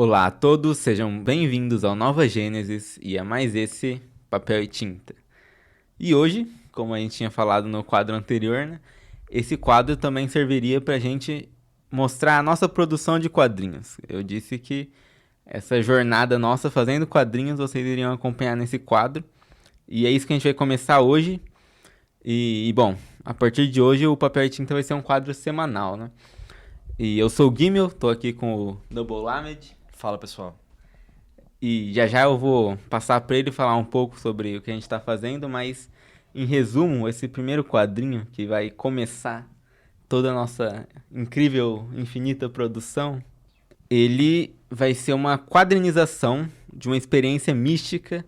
Olá a todos, sejam bem-vindos ao Nova Gênesis e a mais esse Papel e Tinta. E hoje, como a gente tinha falado no quadro anterior, né, esse quadro também serviria para a gente mostrar a nossa produção de quadrinhos. Eu disse que essa jornada nossa fazendo quadrinhos vocês iriam acompanhar nesse quadro. E é isso que a gente vai começar hoje. Bom, a partir de hoje o Papel e Tinta vai ser um quadro semanal, né? E eu sou o Gimel, tô aqui com o Double Lamed. Fala, pessoal. E já já eu vou passar para ele falar um pouco sobre o que a gente está fazendo, mas em resumo, esse primeiro quadrinho que vai começar toda a nossa incrível, infinita produção, ele vai ser uma quadrinização de uma experiência mística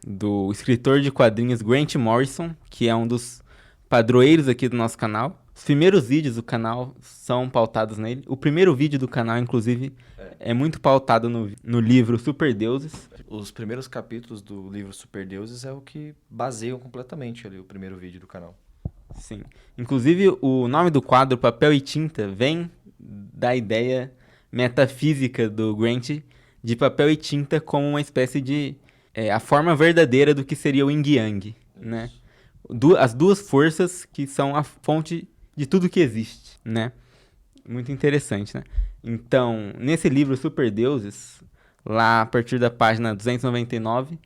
do escritor de quadrinhos Grant Morrison, que é um dos padroeiros aqui do nosso canal. Os primeiros vídeos do canal são pautados nele. O primeiro vídeo do canal, inclusive, é muito pautado no livro Super Deuses. Os primeiros capítulos do livro Super Deuses é o que baseiam completamente ali o primeiro vídeo do canal. Sim. Inclusive, o nome do quadro, Papel e Tinta, vem da ideia metafísica do Grant de papel e tinta como uma espécie de a forma verdadeira do que seria o Yin Yang, né? As duas forças que são a fonte de tudo que existe, né? Muito interessante, né? Então, nesse livro Super Deuses, lá a partir da página 299,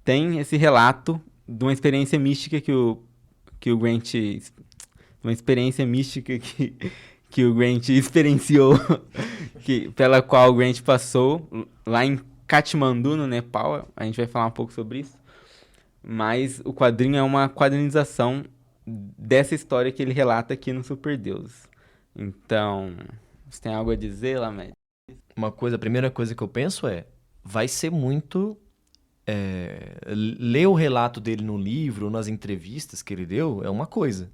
tem esse relato de uma experiência mística que o Grant. Uma experiência mística que o Grant experienciou, pela qual o Grant passou lá em Katmandu, no Nepal. A gente vai falar um pouco sobre isso. Mas o quadrinho é uma quadrinização dessa história que ele relata aqui no Super Deus. Então, você tem algo a dizer, Lamed? A primeira coisa que eu penso vai ser muito ler o relato dele no livro, nas entrevistas que ele deu, é uma coisa.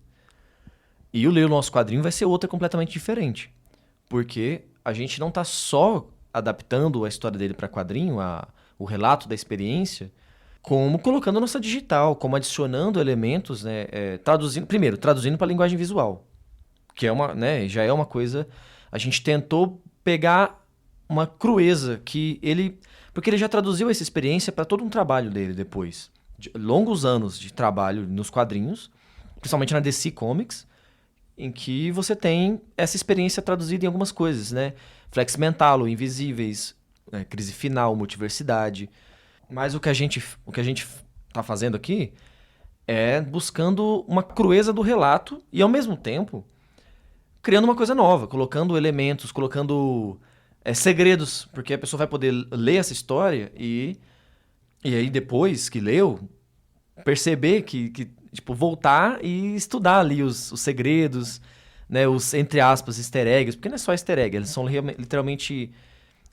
E o ler o nosso quadrinho vai ser outra completamente diferente. Porque a gente não está só adaptando a história dele para quadrinho, o relato da experiência, como colocando a nossa digital, como adicionando elementos, né, traduzindo para a linguagem visual, que é já é uma coisa. A gente tentou pegar uma crueza porque ele já traduziu essa experiência para todo um trabalho dele depois, de longos anos de trabalho nos quadrinhos, principalmente na DC Comics, em que você tem essa experiência traduzida em algumas coisas, né? Flex Mentalo, Invisíveis, né? Crise Final, Multiversidade. Mas o que a gente tá fazendo aqui é buscando uma crueza do relato e, ao mesmo tempo, criando uma coisa nova, colocando elementos, colocando segredos, porque a pessoa vai poder ler essa história e aí depois que leu, perceber tipo, voltar e estudar ali os segredos, né, os, entre aspas, easter eggs, porque não é só easter egg, eles são literalmente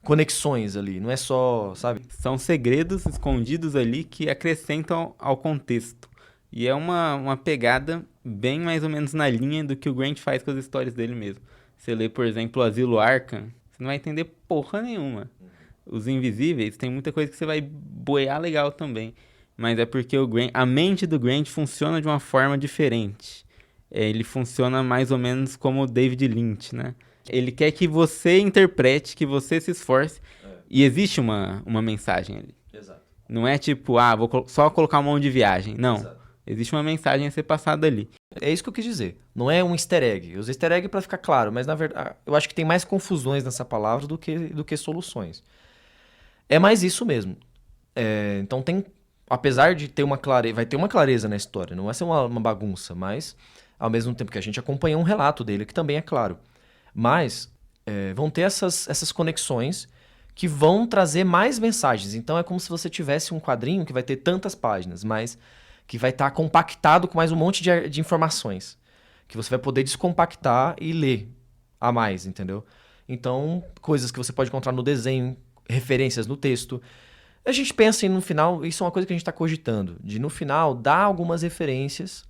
conexões ali, não é só, sabe? São segredos escondidos ali que acrescentam ao contexto. E é uma pegada bem mais ou menos na linha do que o Grant faz com as histórias dele mesmo. Você lê, por exemplo, o Asilo Arkham, você não vai entender porra nenhuma. Os Invisíveis, tem muita coisa que você vai boiar legal também. Mas é porque a mente do Grant funciona de uma forma diferente. Ele funciona mais ou menos como o David Lynch, né? Ele quer que você interprete, que você se esforce. E existe uma mensagem ali. Exato. Não é tipo, vou só colocar um monte de viagem. Não. Exato. Existe uma mensagem a ser passada ali. É isso que eu quis dizer. Não é um easter egg. Eu usei easter egg para ficar claro, mas na verdade eu acho que tem mais confusões nessa palavra do que soluções. É mais isso mesmo. Então apesar de ter uma clareza, vai ter uma clareza na história, não vai ser uma bagunça, mas ao mesmo tempo que a gente acompanha um relato dele, que também é claro. Mas vão ter essas conexões que vão trazer mais mensagens. Então é como se você tivesse um quadrinho que vai ter tantas páginas, mas que vai estar compactado com mais um monte de informações. Que você vai poder descompactar e ler a mais, entendeu? Então, coisas que você pode encontrar no desenho, referências no texto. A gente pensa em, no final, isso é uma coisa que a gente está cogitando, de no final dar algumas referências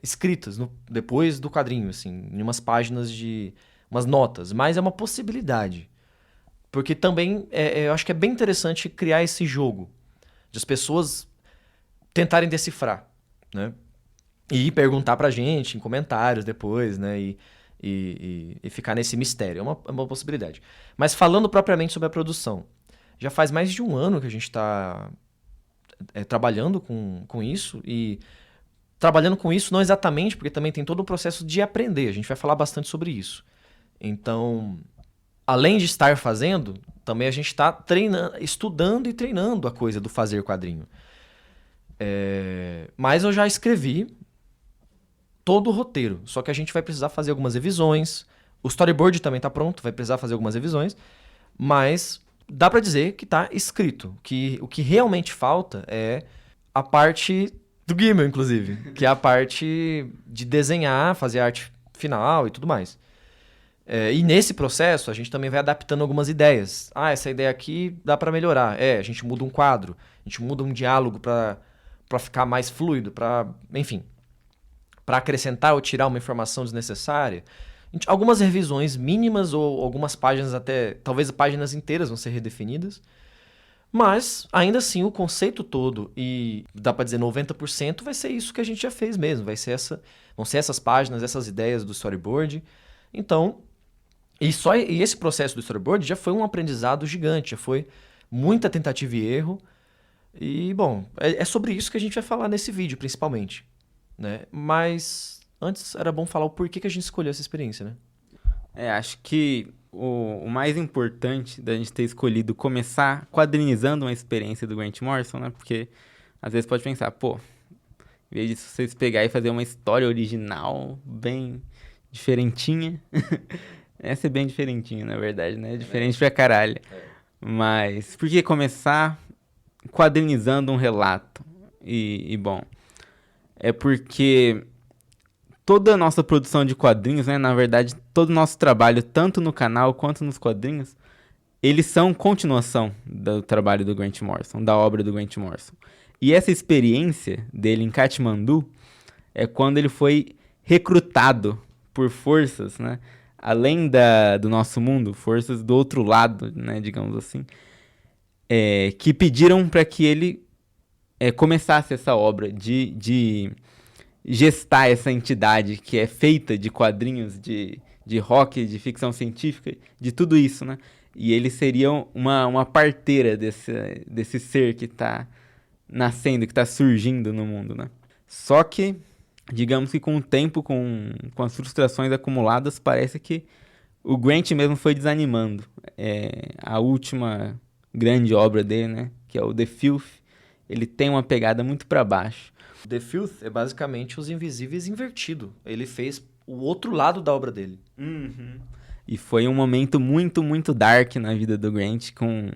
escritas depois do quadrinho, assim, em umas páginas de umas notas, mas é uma possibilidade. Porque também eu acho que é bem interessante criar esse jogo de as pessoas tentarem decifrar, né? E perguntar pra gente em comentários depois, né? e ficar nesse mistério. É uma possibilidade. Mas falando propriamente sobre a produção, já faz mais de um ano que a gente está trabalhando com isso, e trabalhando com isso não exatamente, porque também tem todo o processo de aprender. A gente vai falar bastante sobre isso. Então, além de estar fazendo, também a gente está treinando, estudando e treinando a coisa do fazer quadrinho. Mas eu já escrevi todo o roteiro, só que a gente vai precisar fazer algumas revisões. O storyboard também está pronto, vai precisar fazer algumas revisões, mas dá para dizer que está escrito, que o que realmente falta é a parte do Gimel, inclusive, que é a parte de desenhar, fazer a arte final e tudo mais. E nesse processo, a gente também vai adaptando algumas ideias. Essa ideia aqui dá para melhorar. A gente muda um quadro, a gente muda um diálogo para ficar mais fluido, enfim, para acrescentar ou tirar uma informação desnecessária. Algumas revisões mínimas ou algumas páginas até, talvez páginas inteiras vão ser redefinidas. Mas, ainda assim, o conceito todo, e dá para dizer 90%, vai ser isso que a gente já fez mesmo. Vão ser essas páginas, essas ideias do storyboard. Então, e esse processo do storyboard já foi um aprendizado gigante, já foi muita tentativa e erro. E, bom, é sobre isso que a gente vai falar nesse vídeo, principalmente, né? Mas antes era bom falar o porquê que a gente escolheu essa experiência, né? Acho que o mais importante da gente ter escolhido começar quadrinizando uma experiência do Grant Morrison, né? Porque às vezes pode pensar, pô, em vez de vocês pegar e fazer uma história original, bem diferentinha. Essa é bem diferentinha, na verdade, né? Diferente pra caralho. Mas por que começar quadrinizando um relato? E bom, é porque toda a nossa produção de quadrinhos, né? Na verdade, todo o nosso trabalho, tanto no canal quanto nos quadrinhos, eles são continuação do trabalho do Grant Morrison, da obra do Grant Morrison. E essa experiência dele em Katmandu é quando ele foi recrutado por forças, né? Além do nosso mundo, forças do outro lado, né? Digamos assim, que pediram para que ele começasse essa obra de gestar essa entidade que é feita de quadrinhos, de rock, de ficção científica, de tudo isso, né? E ele seria uma parteira desse ser que está nascendo, que está surgindo no mundo, né? Só que, digamos que com o tempo, com as frustrações acumuladas, parece que o Grant mesmo foi desanimando. A última grande obra dele, né? Que é o The Filth, ele tem uma pegada muito para baixo. The Filth é basicamente Os Invisíveis invertido. Ele fez o outro lado da obra dele. Uhum. E foi um momento muito, muito dark na vida do Grant, com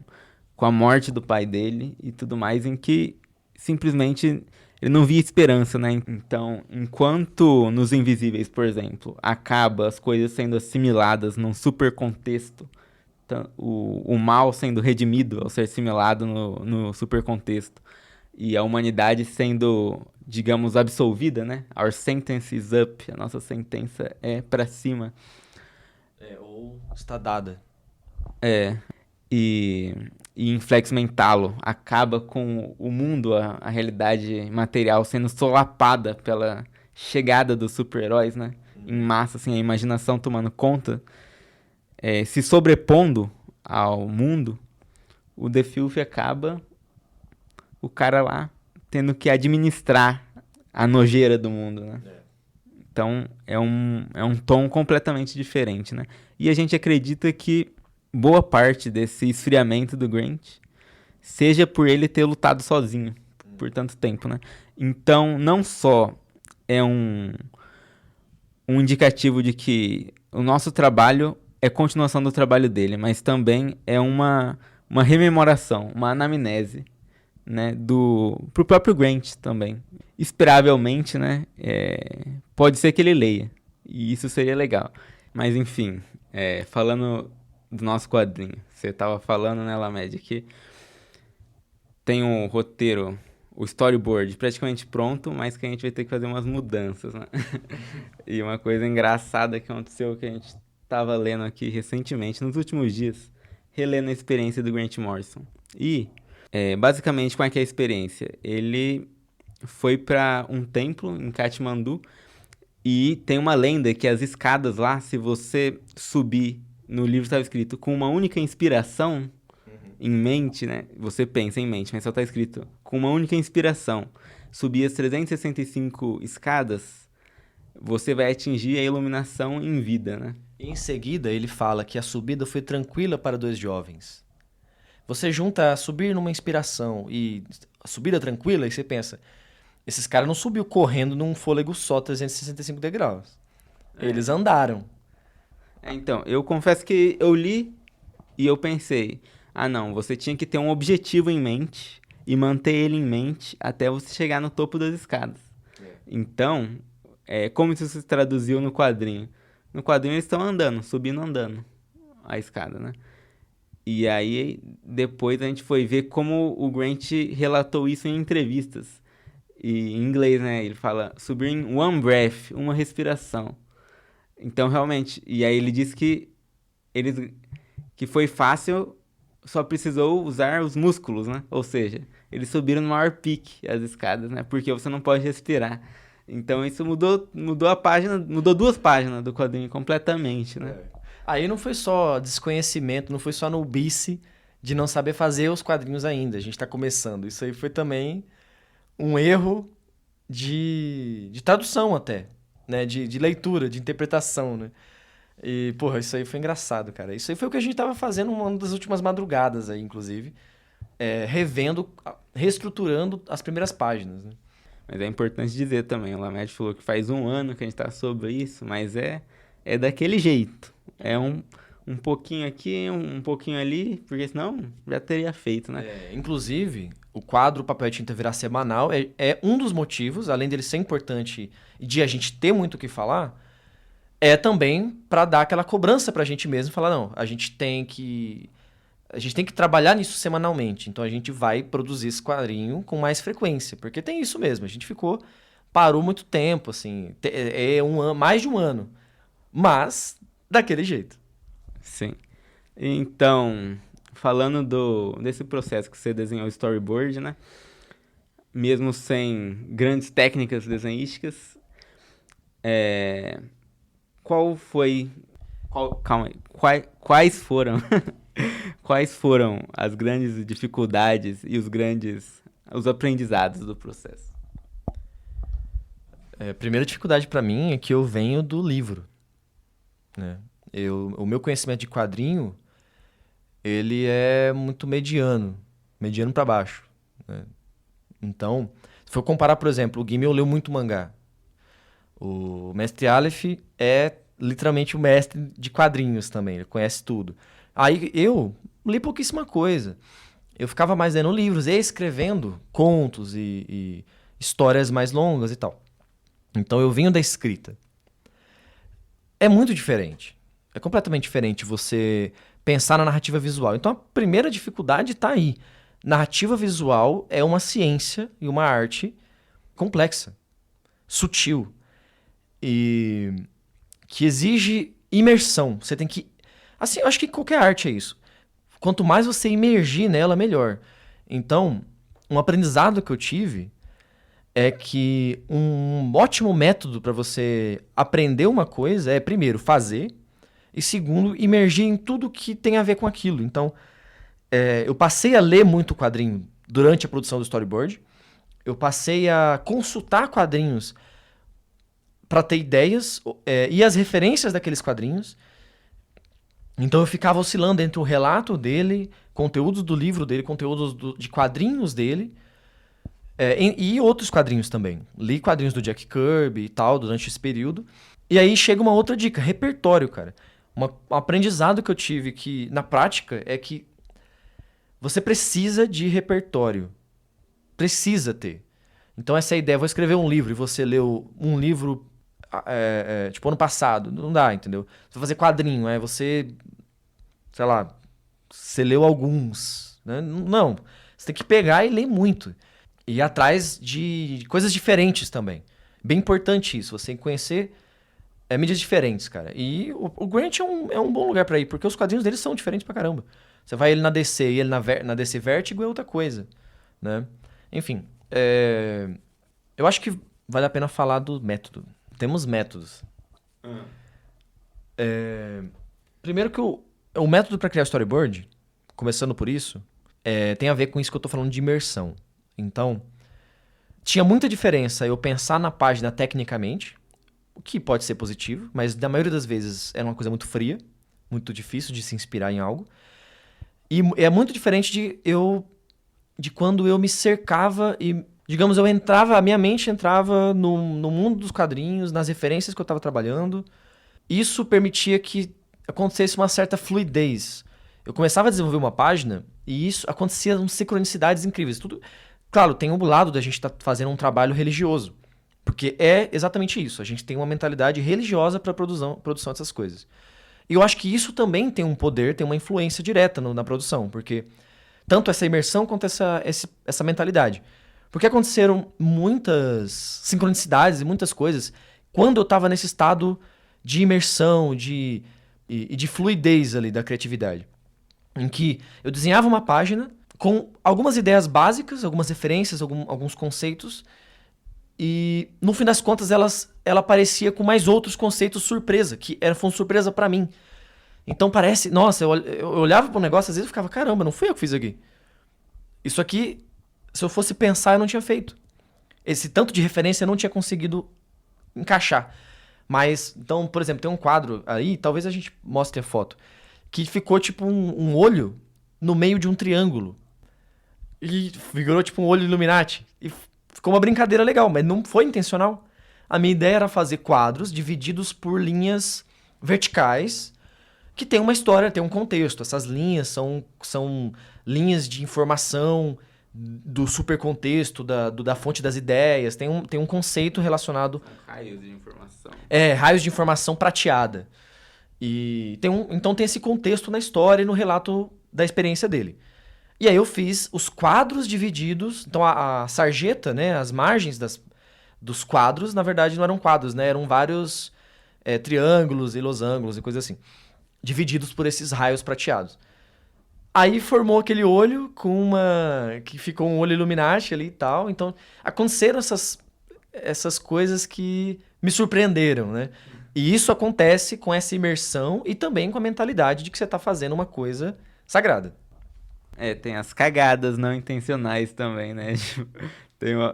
a morte do pai dele e tudo mais, em que simplesmente ele não via esperança, né? Então, enquanto nos Invisíveis, por exemplo, acaba as coisas sendo assimiladas num super contexto, o mal sendo redimido ao ser assimilado no super contexto, e a humanidade sendo, digamos, absolvida, né? Our sentence is up, a nossa sentença é pra cima. Ou está dada. E em Flex Mentalo acaba com o mundo, a realidade material sendo solapada pela chegada dos super-heróis, né? Em massa, assim, a imaginação tomando conta, se sobrepondo ao mundo. O The Filth acaba o cara lá tendo que administrar a nojeira do mundo, né? Então é um tom completamente diferente, né? E a gente acredita que boa parte desse esfriamento do Grant seja por ele ter lutado sozinho por tanto tempo, né? Então não só é um indicativo de que o nosso trabalho é continuação do trabalho dele, mas também é uma rememoração, uma anamnese, né, pro próprio Grant também. Esperavelmente, né, pode ser que ele leia, e isso seria legal. Mas enfim, falando do nosso quadrinho, você estava falando, né, Lamed, que tem um roteiro, o storyboard praticamente pronto, mas que a gente vai ter que fazer umas mudanças, né? E uma coisa engraçada que aconteceu, que a gente estava lendo aqui recentemente, nos últimos dias, relendo a experiência do Grant Morrison. E basicamente, qual é que é a experiência? Ele foi para um templo em Katmandu E tem uma lenda que as escadas lá, se você subir, no livro estava escrito, com uma única inspiração em mente, né? Você pensa em mente, mas só está escrito, com uma única inspiração, subir as 365 escadas, você vai atingir a iluminação em vida, né? E em seguida, ele fala que a subida foi tranquila para dois jovens. Você junta a subir numa inspiração e a subida tranquila e você pensa, esses caras não subiu correndo num fôlego só 365 degraus. Eles andaram. Então, eu confesso que eu li e eu pensei, ah não, você tinha que ter um objetivo em mente e manter ele em mente até você chegar no topo das escadas. Então, como isso se traduziu no quadrinho? No quadrinho eles estão andando, subindo andando a escada, né? E aí, depois a gente foi ver como o Grant relatou isso em entrevistas. E em inglês, né? Ele fala subir em one breath, uma respiração. Então, realmente, e aí ele disse que foi fácil, só precisou usar os músculos, né? Ou seja, eles subiram no maior pique as escadas, né? Porque você não pode respirar. Então isso mudou a página, mudou duas páginas do quadrinho completamente, né? Aí não foi só desconhecimento, não foi só nubice de não saber fazer os quadrinhos ainda. A gente tá começando. Isso aí foi também um erro de tradução até, né? De leitura, de interpretação, né? E, porra, isso aí foi engraçado, cara. Isso aí foi o que a gente tava fazendo uma das últimas madrugadas aí, inclusive. Revendo, reestruturando as primeiras páginas, né? Mas é importante dizer também, o Lamed falou que faz um ano que a gente tá sobre isso, mas é daquele jeito. É um pouquinho aqui, um pouquinho ali, porque senão já teria feito, né? Inclusive, o quadro Papel e Tinta virar semanal é um dos motivos, além dele ser importante e de a gente ter muito o que falar, é também para dar aquela cobrança pra gente mesmo, falar, não, a gente tem que trabalhar nisso semanalmente, então a gente vai produzir esse quadrinho com mais frequência, porque tem isso mesmo, a gente parou muito tempo, assim, mais de um ano, mas daquele jeito. Sim. Então, falando desse processo que você desenhou o storyboard, né? Mesmo sem grandes técnicas desenhísticas, calma aí, quais foram quais foram as grandes dificuldades e os aprendizados do processo? A primeira dificuldade para mim é que eu venho do livro, né? O meu conhecimento de quadrinho, ele é muito mediano para baixo, né? Então, se for comparar, por exemplo, o Gimel leu muito mangá. O Mestre Aleph é literalmente o mestre de quadrinhos também, ele conhece tudo. Aí eu li pouquíssima coisa. Eu ficava mais lendo livros e escrevendo contos e histórias mais longas e tal. Então eu venho da escrita. É muito diferente. É completamente diferente você pensar na narrativa visual. Então a primeira dificuldade está aí. Narrativa visual é uma ciência e uma arte complexa, sutil e que exige imersão. Você tem que... Assim, eu acho que qualquer arte é isso. Quanto mais você imergir nela, melhor. Então, um aprendizado que eu tive é que um ótimo método para você aprender uma coisa é, primeiro, fazer, e segundo, imergir em tudo que tem a ver com aquilo. Então, eu passei a ler muito quadrinho durante a produção do storyboard, eu passei a consultar quadrinhos para ter ideias e as referências daqueles quadrinhos. Então eu ficava oscilando entre o relato dele, conteúdos do livro dele, conteúdos de quadrinhos dele, e outros quadrinhos também. Li quadrinhos do Jack Kirby e tal durante esse período. E aí chega uma outra dica, repertório, cara. Um aprendizado que eu tive que, na prática, é que você precisa de repertório. Precisa ter. Então essa é a ideia, vou escrever um livro e você leu um livro tipo ano passado. Não dá, entendeu? Você vai fazer quadrinho, você, sei lá, você leu alguns, né? Não, você tem que pegar e ler muito. E ir atrás de coisas diferentes também. Bem importante isso, você tem que conhecer mídias diferentes, cara. E o Grant é um bom lugar pra ir, porque os quadrinhos dele são diferentes pra caramba. Você vai ele na DC e ele na DC Vertigo é outra coisa, né? Enfim, eu acho que vale a pena falar do método. temos métodos. Primeiro que o método para criar storyboard, começando por isso, tem a ver com isso que eu tô falando de imersão. Então, tinha muita diferença eu pensar na página tecnicamente, o que pode ser positivo, mas na maioria das vezes era uma coisa muito fria, muito difícil de se inspirar em algo. E é muito diferente de quando eu me cercava e, digamos, a minha mente entrava no mundo dos quadrinhos, nas referências que eu estava trabalhando. Isso permitia que acontecesse uma certa fluidez. Eu começava a desenvolver uma página e isso acontecia com sincronicidades incríveis. Tudo, claro, tem o lado da gente estar fazendo um trabalho religioso, porque é exatamente isso. A gente tem uma mentalidade religiosa para a produção dessas coisas. E eu acho que isso também tem um poder, tem uma influência direta na produção, porque tanto essa imersão quanto essa mentalidade. Porque aconteceram muitas sincronicidades e muitas coisas quando eu estava nesse estado de imersão e de fluidez ali da criatividade. Em que eu desenhava uma página com algumas ideias básicas, algumas referências, alguns conceitos, e no fim das contas ela aparecia com mais outros conceitos surpresa, que foi uma surpresa pra mim. Então parece, nossa, eu olhava pro negócio, às vezes eu ficava, caramba, não fui eu que fiz aqui. Isso aqui, se eu fosse pensar, eu não tinha feito. Esse tanto de referência eu não tinha conseguido encaixar. Mas, então, por exemplo, tem um quadro aí, talvez a gente mostre a foto, que ficou tipo um olho no meio de um triângulo. E figurou tipo um olho Illuminati. E ficou uma brincadeira legal, mas não foi intencional. A minha ideia era fazer quadros divididos por linhas verticais que tem uma história, tem um contexto. Essas linhas são linhas de informação do supercontexto, da fonte das ideias. Tem um conceito relacionado... Raios de informação. Raios de informação prateada. E então tem esse contexto na história e no relato da experiência dele. E aí eu fiz os quadros divididos. Então a sarjeta, né, as margens dos quadros, na verdade não eram quadros, né, eram vários triângulos e losangos e coisas assim, divididos por esses raios prateados. Aí formou aquele olho que ficou um olho Illuminati ali e tal. Então aconteceram essas coisas que me surpreenderam, né? E isso acontece com essa imersão e também com a mentalidade de que você está fazendo uma coisa sagrada. Tem as cagadas não intencionais também, né?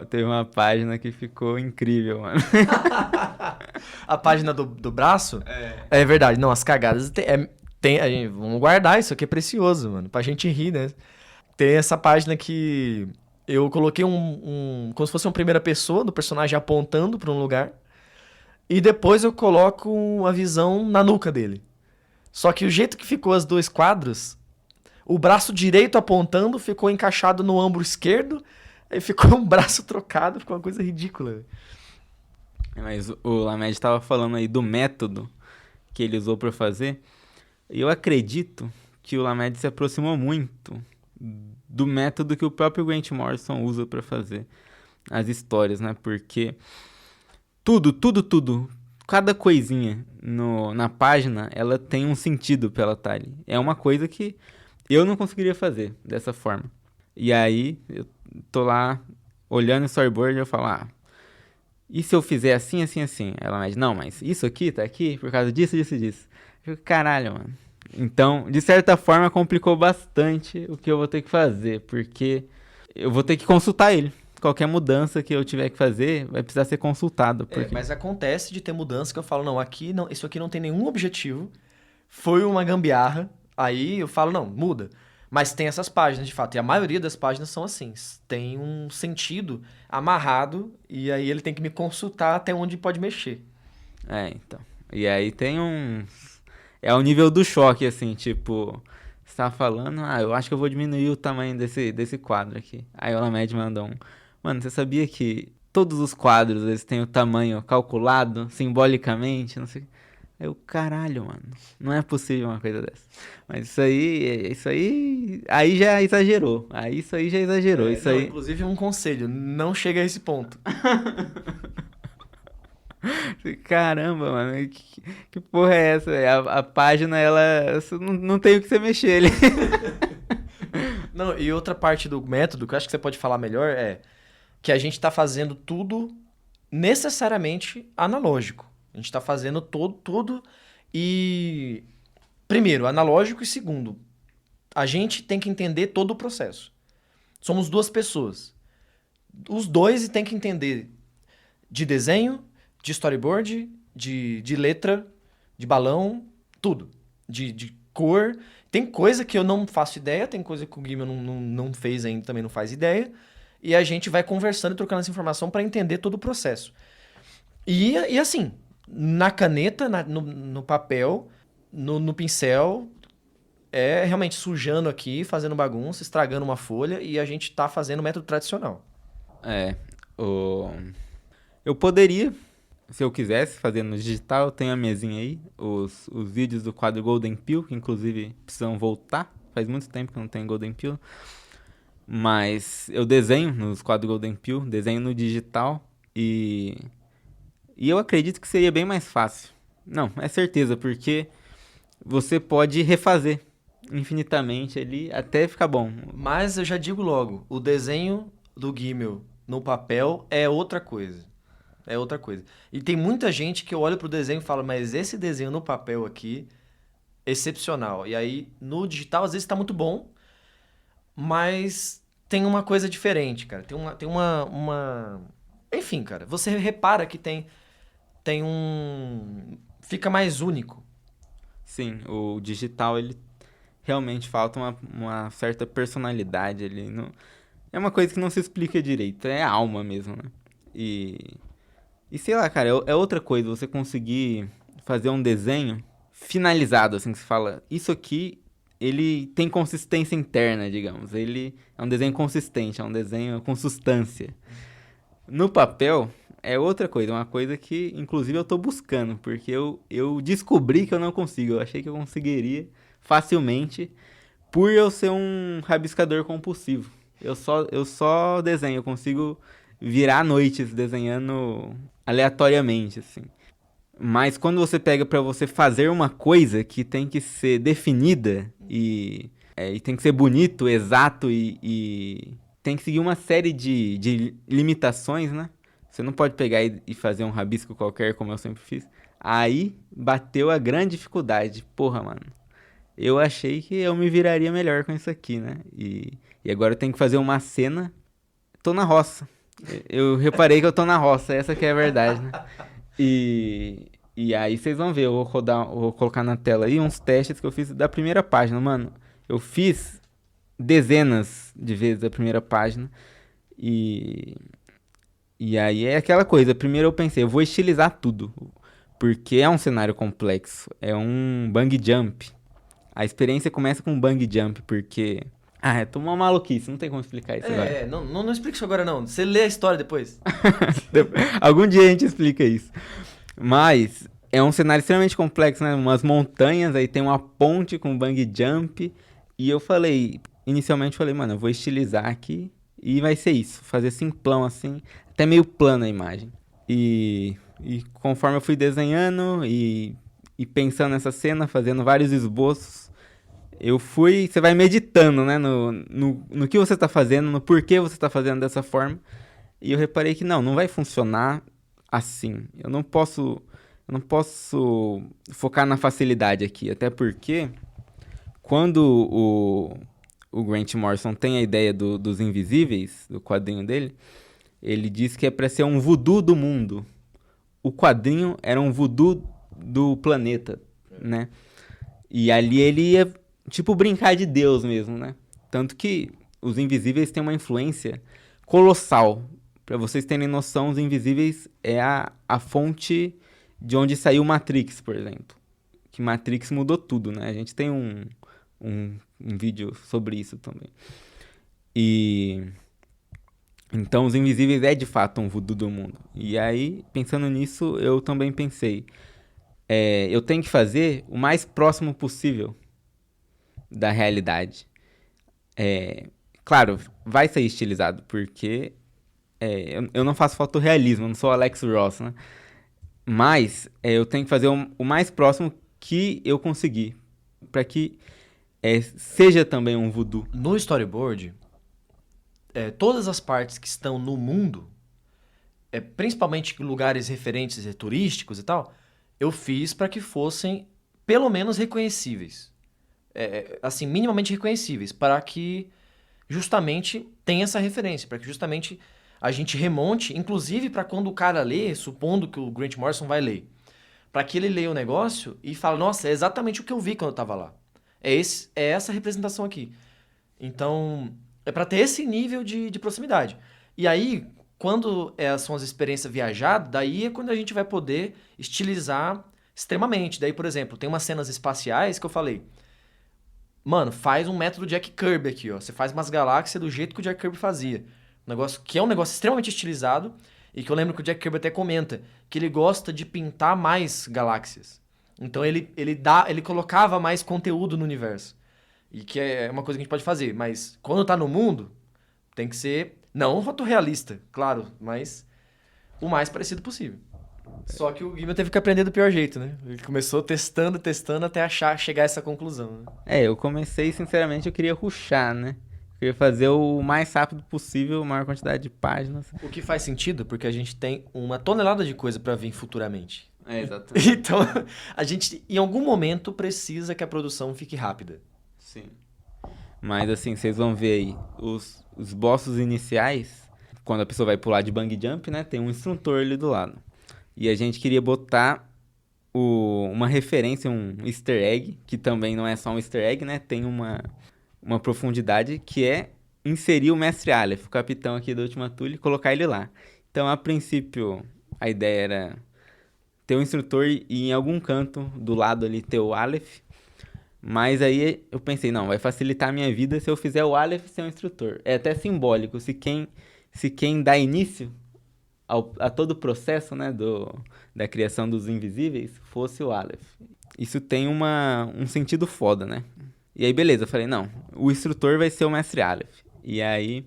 Tem uma página que ficou incrível, mano. A página do braço? É verdade. Não, as cagadas... vamos guardar, isso aqui é precioso, mano. Pra gente rir, né? Tem essa página que eu coloquei como se fosse uma primeira pessoa do personagem apontando pra um lugar. E depois eu coloco a visão na nuca dele. Só que o jeito que ficou os dois quadros, o braço direito apontando ficou encaixado no ombro esquerdo, aí ficou um braço trocado, ficou uma coisa ridícula. Mas o Lamed estava falando aí do método que ele usou para fazer. E eu acredito que o Lamed se aproximou muito do método que o próprio Grant Morrison usa para fazer as histórias, né? Porque tudo, cada coisinha na página, ela tem um sentido pra ela estar ali. É uma coisa que eu não conseguiria fazer dessa forma. E aí, eu tô lá olhando o storyboard e eu falo, e se eu fizer assim, assim, assim? Ela me diz, não, mas isso aqui tá aqui por causa disso, disso e disso. Eu fico, caralho, mano. Então, de certa forma, complicou bastante o que eu vou ter que fazer, porque eu vou ter que consultar ele. Qualquer mudança que eu tiver que fazer vai precisar ser consultado. Porque... mas acontece de ter mudança que eu falo, não, isso aqui não tem nenhum objetivo, foi uma gambiarra, aí eu falo, não, muda. Mas tem essas páginas, de fato, e a maioria das páginas são assim, tem um sentido amarrado, e aí ele tem que me consultar até onde pode mexer. Então. E aí tem é o nível do choque, assim, tipo... Você tá falando, eu acho que eu vou diminuir o tamanho desse quadro aqui. Aí o Lamed mandou Mano, você sabia que todos os quadros, eles têm o tamanho calculado, simbolicamente, não sei... Eu, caralho, mano, não é possível uma coisa dessa. Mas aí já exagerou. Isso aí já exagerou. Inclusive um conselho, não chega a esse ponto. Caramba, mano, que porra é essa? A página, ela não tem o que você mexer ali. Não, e outra parte do método, que eu acho que você pode falar melhor, que a gente tá fazendo tudo necessariamente analógico. A gente está fazendo todo e... Primeiro, analógico e segundo, a gente tem que entender todo o processo. Somos duas pessoas. Os dois têm que entender de desenho, de storyboard, de letra, de balão, tudo. De cor. Tem coisa que eu não faço ideia, tem coisa que o Guilherme não fez ainda, também não faz ideia. E a gente vai conversando e trocando essa informação para entender todo o processo. E assim, na caneta, no papel, no pincel, é realmente sujando aqui, fazendo bagunça, estragando uma folha, e a gente tá fazendo o método tradicional. É, o... eu poderia, se eu quisesse, fazer no digital. Eu tenho a mesinha aí, os vídeos do quadro Golden Pill, que inclusive precisam voltar. Faz muito tempo que eu não tenho Golden Pill. Mas eu desenho nos quadros Golden Pill, desenho no digital e eu acredito que seria bem mais fácil. Não, é certeza, porque você pode refazer infinitamente ali até ficar bom. Mas eu já digo logo, o desenho do Gimel no papel é outra coisa. É outra coisa. E tem muita gente que eu olho pro desenho e falo, mas esse desenho no papel aqui, excepcional. E aí, no digital, às vezes tá muito bom, mas tem uma coisa diferente, cara. Tem uma... Enfim, cara, você repara que tem um... Fica mais único. Sim, o digital ele realmente falta uma certa personalidade ali. Não, é uma coisa que não se explica direito, é a alma mesmo, né? E sei lá, cara, é outra coisa você conseguir fazer um desenho finalizado, assim, que você fala, isso aqui, ele tem consistência interna, digamos. Ele é um desenho consistente, é um desenho com substância. No papel, é outra coisa, uma coisa que, inclusive, eu tô buscando, porque eu descobri que eu não consigo. Eu achei que eu conseguiria facilmente, por eu ser um rabiscador compulsivo. Eu só desenho, eu consigo virar noites desenhando aleatoriamente, assim. Mas quando você pega pra você fazer uma coisa que tem que ser definida e tem que ser bonito, exato e tem que seguir uma série de limitações, né? Você não pode pegar e fazer um rabisco qualquer, como eu sempre fiz. Aí bateu a grande dificuldade. Porra, mano. Eu achei que eu me viraria melhor com isso aqui, né? E agora eu tenho que fazer uma cena. Tô na roça. Eu reparei que eu tô na roça, essa que é a verdade, né? E aí vocês vão ver, eu vou colocar na tela aí uns testes que eu fiz da primeira página, mano. Eu fiz dezenas de vezes a primeira página e e aí é aquela coisa, primeiro eu pensei, eu vou estilizar tudo, porque é um cenário complexo, é um bungee jump. A experiência começa com um bungee jump, porque é uma maluquice, não tem como explicar isso agora. Não explica isso agora não. Você lê a história depois. Algum dia a gente explica isso. Mas é um cenário extremamente complexo, né? Umas montanhas, aí tem uma ponte com bungee jump. E eu falei, inicialmente falei, mano, eu vou estilizar aqui e vai ser isso. Fazer simplão assim, até meio plano a imagem. E conforme eu fui desenhando e pensando nessa cena, fazendo vários esboços, você vai meditando, né? No que você tá fazendo, no porquê você tá fazendo dessa forma. E eu reparei que não vai funcionar assim. Eu não posso focar na facilidade aqui, até porque quando o Grant Morrison tem a ideia dos Invisíveis, do quadrinho dele, ele diz que é para ser um voodoo do mundo. O quadrinho era um voodoo do planeta, né? E ali ele ia, tipo, brincar de Deus mesmo, né? Tanto que os Invisíveis têm uma influência colossal. Pra vocês terem noção, os Invisíveis é a fonte de onde saiu Matrix, por exemplo. Que Matrix mudou tudo, né? A gente tem um vídeo sobre isso também. E então os Invisíveis é de fato um voodoo do mundo. E aí, pensando nisso, eu também pensei, eu tenho que fazer o mais próximo possível da realidade. Claro, vai ser estilizado, porque eu não faço fotorrealismo, eu não sou Alex Ross, né? Mas eu tenho que fazer o mais próximo que eu conseguir, para que seja também um voodoo. No storyboard, todas as partes que estão no mundo, principalmente lugares referentes turísticos e tal, eu fiz para que fossem pelo menos reconhecíveis. Assim, minimamente reconhecíveis, para que justamente tenha essa referência, para que justamente a gente remonte, inclusive para quando o cara lê, supondo que o Grant Morrison vai ler, para que ele leia o negócio e fale, nossa, é exatamente o que eu vi quando eu estava lá. É essa representação aqui. Então, é para ter esse nível de proximidade. E aí, quando são as experiências viajadas, daí é quando a gente vai poder estilizar extremamente. Daí, por exemplo, tem umas cenas espaciais que eu falei, mano, faz um método Jack Kirby aqui, ó. Você faz umas galáxias do jeito que o Jack Kirby fazia. Um negócio que é um negócio extremamente estilizado e que eu lembro que o Jack Kirby até comenta que ele gosta de pintar mais galáxias. Então ele colocava mais conteúdo no universo. E que é uma coisa que a gente pode fazer, mas quando tá no mundo, tem que ser não fotorrealista, claro, mas o mais parecido possível. Só que o Guilherme teve que aprender do pior jeito, né? Ele começou testando até chegar a essa conclusão, né? Eu comecei, sinceramente, eu queria rushar, né? Eu queria fazer o mais rápido possível, a maior quantidade de páginas. O que faz sentido, porque a gente tem uma tonelada de coisa pra vir futuramente. Exatamente. Então, a gente, em algum momento, precisa que a produção fique rápida. Sim. Mas assim, vocês vão ver aí, os bosses iniciais, quando a pessoa vai pular de bungee jump, né? Tem um instrutor ali do lado. E a gente queria botar uma referência, um easter egg, que também não é só um easter egg, né? Tem uma profundidade que é inserir o Mestre Aleph, o capitão aqui da Ultima Thule, e colocar ele lá. Então, a princípio, a ideia era ter um instrutor e em algum canto do lado ali ter o Aleph. Mas aí eu pensei, não, vai facilitar a minha vida se eu fizer o Aleph ser um instrutor. É até simbólico, se quem dá início a todo o processo, né, da criação dos invisíveis fosse o Aleph. Isso tem um sentido foda, né? E aí, beleza, eu falei, não, o instrutor vai ser o Mestre Aleph. E aí,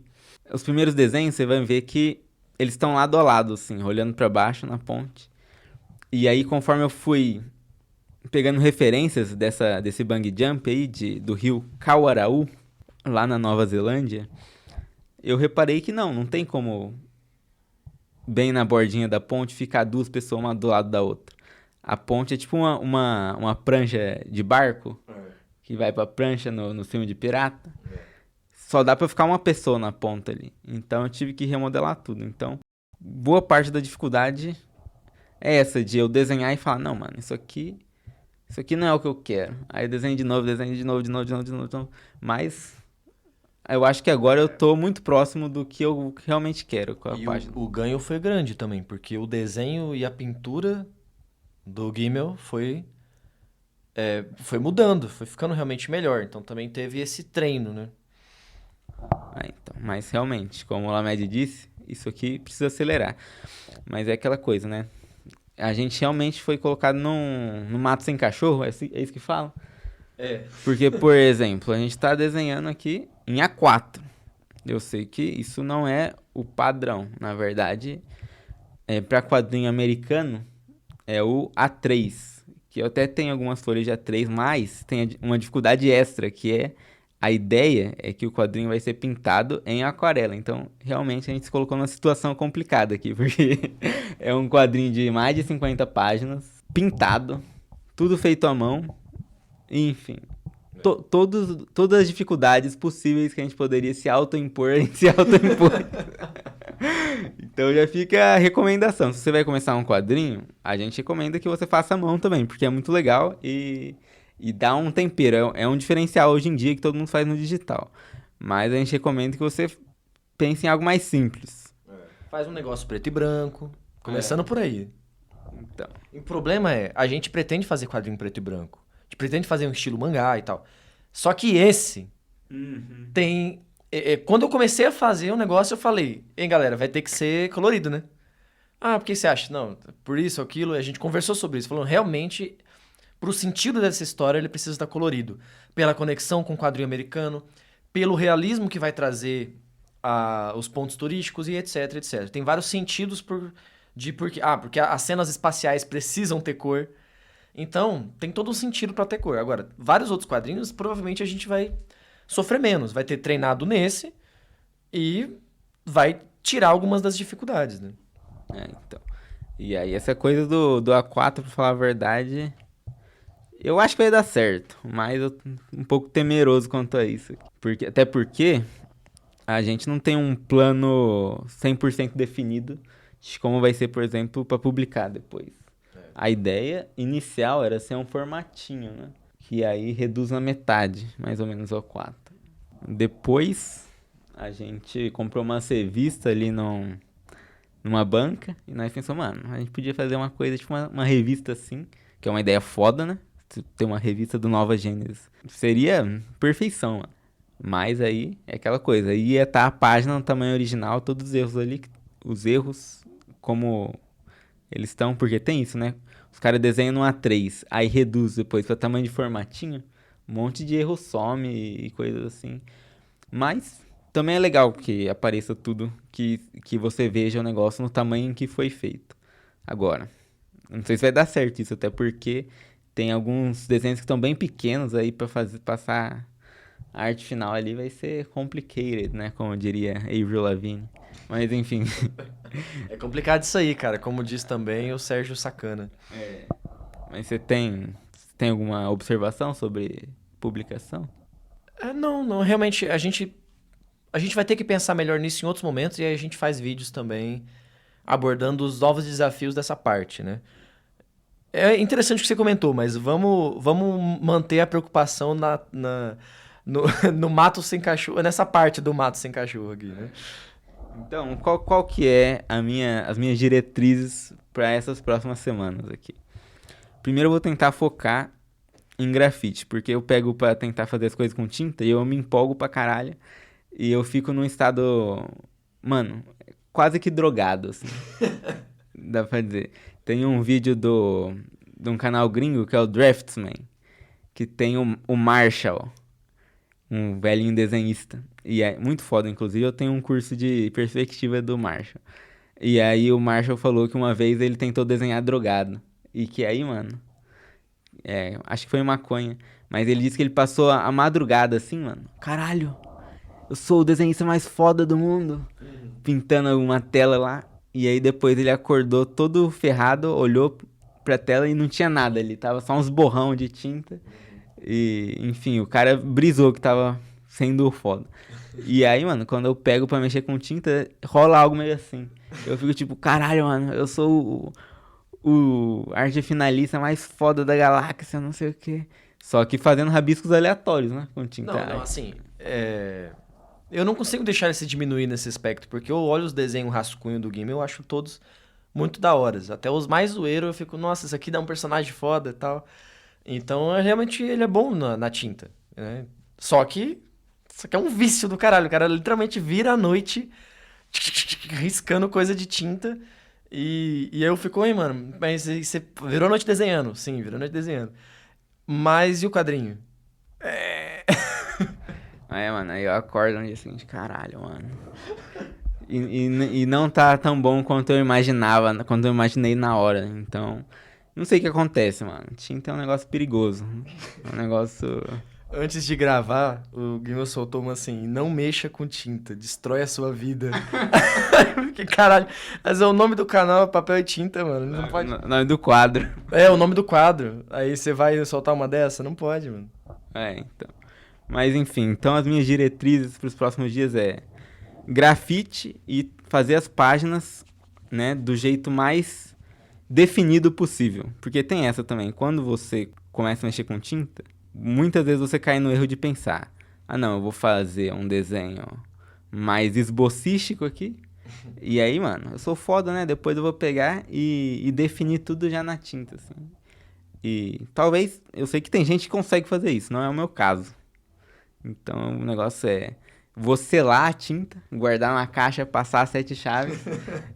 os primeiros desenhos, você vai ver que eles estão lado a lado, assim, olhando pra baixo na ponte. E aí, conforme eu fui pegando referências desse bungee jump aí, do rio Kauaraú, lá na Nova Zelândia, eu reparei que não tem como, bem na bordinha da ponte, ficar duas pessoas uma do lado da outra. A ponte é tipo uma prancha de barco, que vai pra prancha no filme de pirata. Só dá pra ficar uma pessoa na ponta ali. Então eu tive que remodelar tudo. Então, boa parte da dificuldade é essa, de eu desenhar e falar, não, mano, isso aqui não é o que eu quero. Aí eu desenho de novo, de novo. Mas eu acho que agora eu tô muito próximo do que eu realmente quero com a página. O ganho foi grande também, porque o desenho e a pintura do Gimel foi mudando, foi ficando realmente melhor. Então também teve esse treino, né? Então, mas realmente, como o Lamed disse, isso aqui precisa acelerar. Mas é aquela coisa, né? A gente realmente foi colocado no mato sem cachorro, é isso que fala? Porque, por exemplo, a gente tá desenhando aqui em A4. Eu sei que isso não é o padrão. Na verdade, para quadrinho americano, é o A3. Que eu até tenho algumas folhas de A3, mas tem uma dificuldade extra, que é a ideia é que o quadrinho vai ser pintado em aquarela. Então, realmente, a gente se colocou numa situação complicada aqui, porque é um quadrinho de mais de 50 páginas, pintado, tudo feito à mão, enfim. Todas as dificuldades possíveis que a gente poderia se autoimpor, a gente se autoimpor. Então já fica a recomendação. Se você vai começar um quadrinho, a gente recomenda que você faça à mão também, porque é muito legal e dá um tempero. É um diferencial hoje em dia que todo mundo faz no digital. Mas a gente recomenda que você pense em algo mais simples. Faz um negócio preto e branco, começando por aí. Então. O problema a gente pretende fazer quadrinho preto e branco. A gente pretende fazer um estilo mangá e tal. Só que esse tem... quando eu comecei a fazer o negócio, eu falei, galera, vai ter que ser colorido, né? Por que você acha? Não, por isso, aquilo, a gente conversou sobre isso. Falou, realmente, pro sentido dessa história, ele precisa estar colorido. Pela conexão com o quadrinho americano, pelo realismo que vai trazer os pontos turísticos e etc, etc. Tem vários sentidos porque as cenas espaciais precisam ter cor. Então, tem todo um sentido para ter cor. Agora, vários outros quadrinhos, provavelmente a gente vai sofrer menos. Vai ter treinado nesse e vai tirar algumas das dificuldades, né? Então. E aí, essa coisa do A4, pra falar a verdade, eu acho que vai dar certo, mas eu tô um pouco temeroso quanto a isso. Até porque a gente não tem um plano 100% definido de como vai ser, por exemplo, para publicar depois. A ideia inicial era ser um formatinho, né? Que aí reduz na metade, mais ou menos, o A4. Depois, a gente comprou uma revista ali numa banca e nós pensamos, mano, a gente podia fazer uma coisa, tipo uma revista assim, que é uma ideia foda, né? Ter uma revista do Nova Gênesis. Seria perfeição, mano. Mas aí é aquela coisa, aí ia estar a página no tamanho original, todos os erros ali, os erros como eles estão, porque tem isso, né? Os caras desenham no A3, aí reduz depois para tamanho de formatinho, um monte de erro some e coisas assim. Mas também é legal que apareça tudo, que você veja o negócio no tamanho em que foi feito. Agora, não sei se vai dar certo isso, até porque tem alguns desenhos que estão bem pequenos aí para fazer passar a arte final ali vai ser complicated, né? Como diria Avril Lavigne. Mas enfim. É complicado isso aí, cara. Como diz também o Sérgio Sacana. Mas você tem alguma observação sobre publicação? Não, realmente a gente vai ter que pensar melhor nisso em outros momentos e aí a gente faz vídeos também abordando os novos desafios dessa parte, né? É interessante o que você comentou, mas vamos manter a preocupação no, no mato sem cachorro, nessa parte do mato sem cachorro aqui, né? Então, qual que é as minhas diretrizes para essas próximas semanas aqui? Primeiro eu vou tentar focar em grafite, porque eu pego pra tentar fazer as coisas com tinta e eu me empolgo pra caralho. E eu fico num estado, mano, quase que drogado, assim. Dá pra dizer. Tem um vídeo de um canal gringo que é o Draftsman, que tem o Marshall, um velhinho desenhista. E é muito foda, inclusive eu tenho um curso de perspectiva do Marshall. E aí o Marshall falou que uma vez ele tentou desenhar drogado. E que aí, mano, acho que foi maconha. Mas ele disse que ele passou a madrugada assim, mano. Caralho, eu sou o desenhista mais foda do mundo. Pintando uma tela lá. E aí depois ele acordou todo ferrado, olhou pra tela e não tinha nada ali. Tava só uns borrão de tinta. E, enfim, o cara brisou que tava sendo foda. E aí, mano, quando eu pego pra mexer com tinta, rola algo meio assim. Eu fico tipo, caralho, mano, eu sou o arte finalista mais foda da galáxia, não sei o quê. Só que fazendo rabiscos aleatórios, né? Com tinta. Não, assim, eu não consigo deixar ele se diminuir nesse aspecto, porque eu olho os desenhos rascunho do game, eu acho todos muito da hora. Até os mais zoeiros eu fico, nossa, isso aqui dá um personagem foda e tal. Então, realmente, ele é bom na tinta, né? Só que isso aqui é um vício do caralho. O cara literalmente vira à noite riscando coisa de tinta. E aí eu fico, hein, mano, mas aí você virou a noite desenhando? Sim, virou a noite desenhando. Mas e o quadrinho? Aí, mano, aí eu acordo no dia seguinte, caralho, mano. E não tá tão bom quanto eu imaginava, quanto eu imaginei na hora. Então, não sei o que acontece, mano. Tinta é um negócio perigoso. É um negócio. Antes de gravar, o Guilherme soltou uma assim: não mexa com tinta, destrói a sua vida. Que caralho. Mas é o nome do canal, é Papel e Tinta, mano. Não pode. O nome do quadro. É, o nome do quadro. Aí você vai soltar uma dessa? Não pode, mano. Então. Mas enfim, então as minhas diretrizes para os próximos dias é grafite e fazer as páginas, né, do jeito mais definido possível. Porque tem essa também, quando você começa a mexer com tinta, muitas vezes você cai no erro de pensar, ah não, eu vou fazer um desenho mais esbocístico aqui, e aí, mano, eu sou foda, né, depois eu vou pegar e definir tudo já na tinta, assim. E talvez, eu sei que tem gente que consegue fazer isso, não é o meu caso. Então o negócio é vou selar a tinta, guardar na caixa, passar as 7 chaves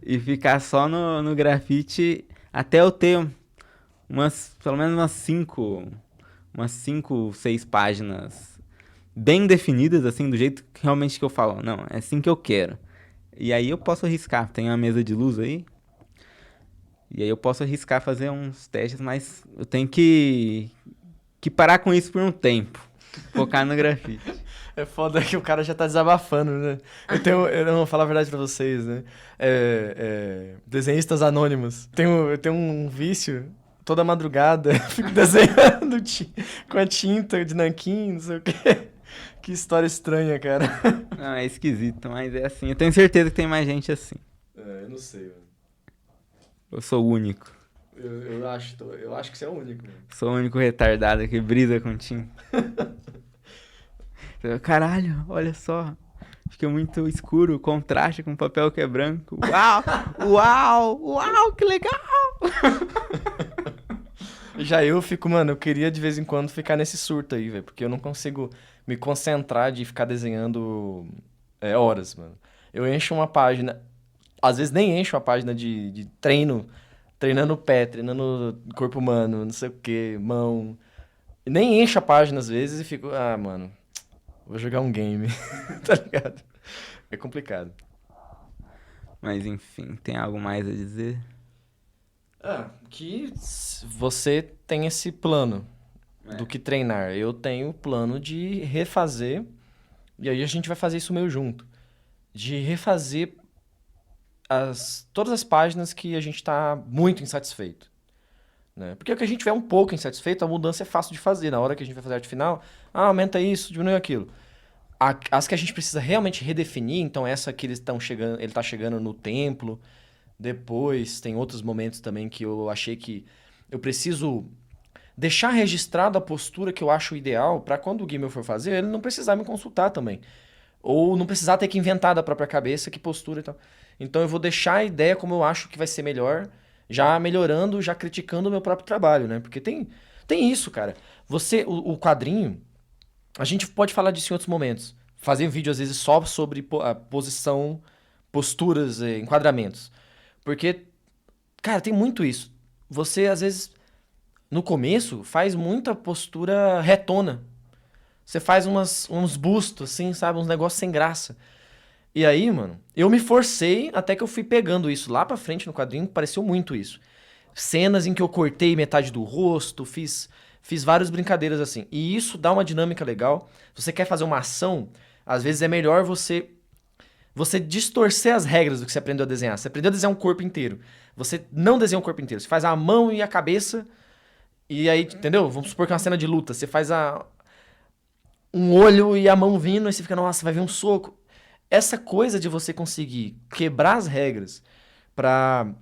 e ficar só no grafite até eu ter pelo menos umas 5, 6 páginas bem definidas, assim, do jeito que realmente que eu falo. Não, é assim que eu quero. E aí eu posso arriscar, tem uma mesa de luz aí. E aí eu posso arriscar fazer uns testes, mas eu tenho que parar com isso por um tempo. Focar no grafite. É foda que o cara já tá desabafando, né? Eu não vou falar a verdade pra vocês, né? Desenhistas anônimos. Eu tenho um vício, toda madrugada, eu fico desenhando com a tinta de nanquim, não sei o quê. Que história estranha, cara. Não, é esquisito, mas é assim. Eu tenho certeza que tem mais gente assim. Eu não sei, mano. Eu sou o único. Eu acho que você é o único, mano. Sou o único retardado que brisa com tinta. Caralho, olha só. Fica muito escuro, contraste com o papel que é branco. Uau! Uau! Uau, que legal! Já eu fico, mano, eu queria de vez em quando ficar nesse surto aí, velho. Porque eu não consigo me concentrar de ficar desenhando horas, mano. Eu encho uma página. Às vezes nem encho uma página de treino. Treinando o pé, treinando corpo humano, não sei o que, mão. Nem encho a página às vezes e fico, mano, vou jogar um game, tá ligado? É complicado. Mas enfim, tem algo mais a dizer? Que você tem esse plano do que treinar. Eu tenho o plano de refazer, e aí a gente vai fazer isso meio junto. De refazer todas as páginas que a gente tá muito insatisfeito. Né? Porque o que a gente tiver um pouco insatisfeito, a mudança é fácil de fazer. Na hora que a gente vai fazer a arte final, aumenta isso, diminui aquilo. As que a gente precisa realmente redefinir, então essa que ele tá chegando no templo, depois tem outros momentos também que eu achei que eu preciso deixar registrado a postura que eu acho ideal para quando o Guimel for fazer, ele não precisar me consultar também. Ou não precisar ter que inventar da própria cabeça que postura e tal. Então eu vou deixar a ideia como eu acho que vai ser melhor, já melhorando, já criticando o meu próprio trabalho, né? Porque tem isso, cara. O quadrinho, a gente pode falar disso em outros momentos. Fazer um vídeo, às vezes, só sobre a posição, posturas, enquadramentos. Porque, cara, tem muito isso. Você, às vezes, no começo, faz muita postura retona. Você faz uns bustos, assim, sabe? Uns negócios sem graça. E aí, mano, eu me forcei até que eu fui pegando isso lá pra frente no quadrinho, pareceu muito isso. Cenas em que eu cortei metade do rosto, fiz várias brincadeiras assim. E isso dá uma dinâmica legal. Se você quer fazer uma ação, às vezes é melhor você distorcer as regras do que você aprendeu a desenhar. Você aprendeu a desenhar um corpo inteiro. Você não desenha um corpo inteiro. Você faz a mão e a cabeça. E aí, entendeu? Vamos supor que é uma cena de luta. Você faz um olho e a mão vindo, e você fica, nossa, vai vir um soco. Essa coisa de você conseguir quebrar as regras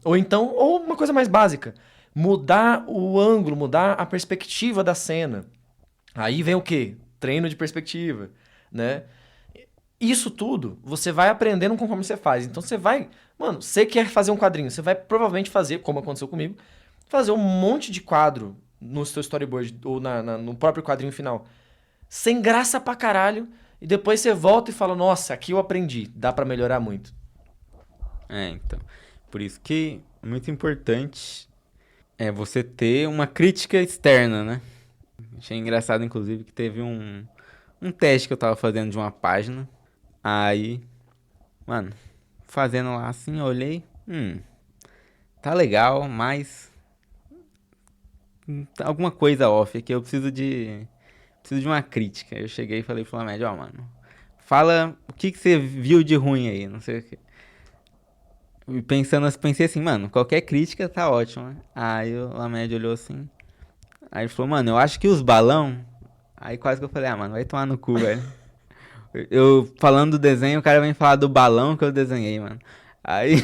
ou uma coisa mais básica, mudar o ângulo, mudar a perspectiva da cena. Aí vem o quê? Treino de perspectiva, né? Isso tudo você vai aprendendo conforme você faz. Então você vai... Mano, você quer fazer um quadrinho, você vai provavelmente fazer, como aconteceu comigo, fazer um monte de quadro no seu storyboard ou no próprio quadrinho final. Sem graça pra caralho. E depois você volta e fala, nossa, aqui eu aprendi. Dá pra melhorar muito. Então. Por isso que é muito importante você ter uma crítica externa, né? Achei engraçado, inclusive, que teve um teste que eu tava fazendo de uma página. Aí, mano, fazendo lá assim, eu olhei. Tá legal, mas alguma coisa off aqui. Eu preciso de uma crítica. Eu cheguei e falei pro Lamed, mano, fala o que você viu de ruim aí, não sei o que. E pensei assim, mano, qualquer crítica tá ótimo, né? Aí o Lamed olhou assim. Aí ele falou, mano, eu acho que os balão. Aí quase que eu falei, mano, vai tomar no cu, velho. Eu falando do desenho, o cara vem falar do balão que eu desenhei, mano. Aí,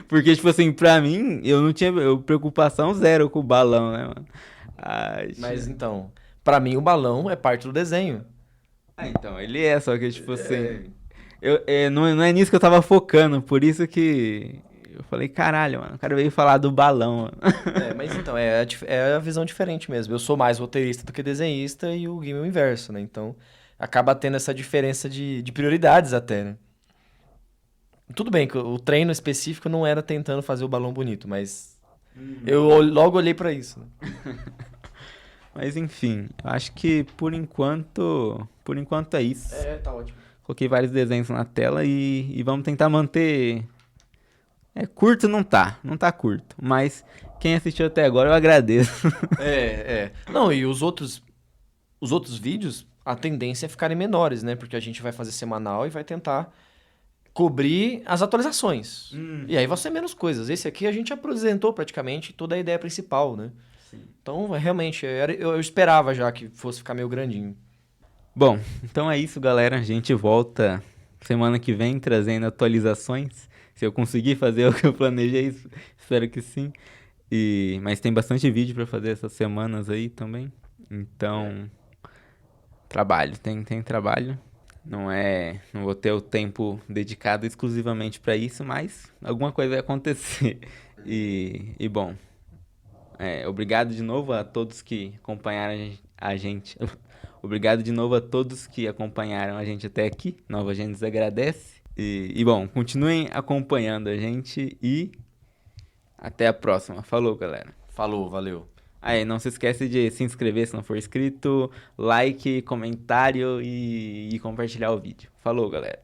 porque, tipo assim, pra mim, eu não tinha preocupação zero com o balão, né, mano? Mas então, pra mim o balão é parte do desenho. Então, ele só que, tipo assim... não é nisso que eu tava focando, por isso que... Eu falei, caralho, mano, o cara veio falar do balão, mano. Mas então, é a visão diferente mesmo. Eu sou mais roteirista do que desenhista e o Guilherme é o inverso, né? Então, acaba tendo essa diferença de prioridades até, né? Tudo bem que o treino específico não era tentando fazer o balão bonito, mas eu logo olhei pra isso, né? Mas enfim, acho que por enquanto é isso. Tá ótimo. Coloquei vários desenhos na tela e vamos tentar manter... curto não tá curto, mas quem assistiu até agora eu agradeço. Não, e os outros vídeos, a tendência é ficarem menores, né? Porque a gente vai fazer semanal e vai tentar cobrir as atualizações. E aí vão ser menos coisas. Esse aqui a gente apresentou praticamente toda a ideia principal, né? Sim. Então, realmente, eu esperava já que fosse ficar meio grandinho. Bom, então é isso, galera. A gente volta semana que vem trazendo atualizações. Se eu conseguir fazer o que eu planejei, espero que sim. Mas tem bastante vídeo para fazer essas semanas aí também. Então, trabalho, tem trabalho. Não vou ter o tempo dedicado exclusivamente para isso, mas alguma coisa vai acontecer. Bom, obrigado de novo a todos que acompanharam a gente. Obrigado de novo a todos que acompanharam a gente até aqui. Nova Gênesis agradece. Bom, continuem acompanhando a gente e até a próxima. Falou, galera. Falou, valeu. Aí, não se esquece de se inscrever se não for inscrito, like, comentário e compartilhar o vídeo. Falou, galera.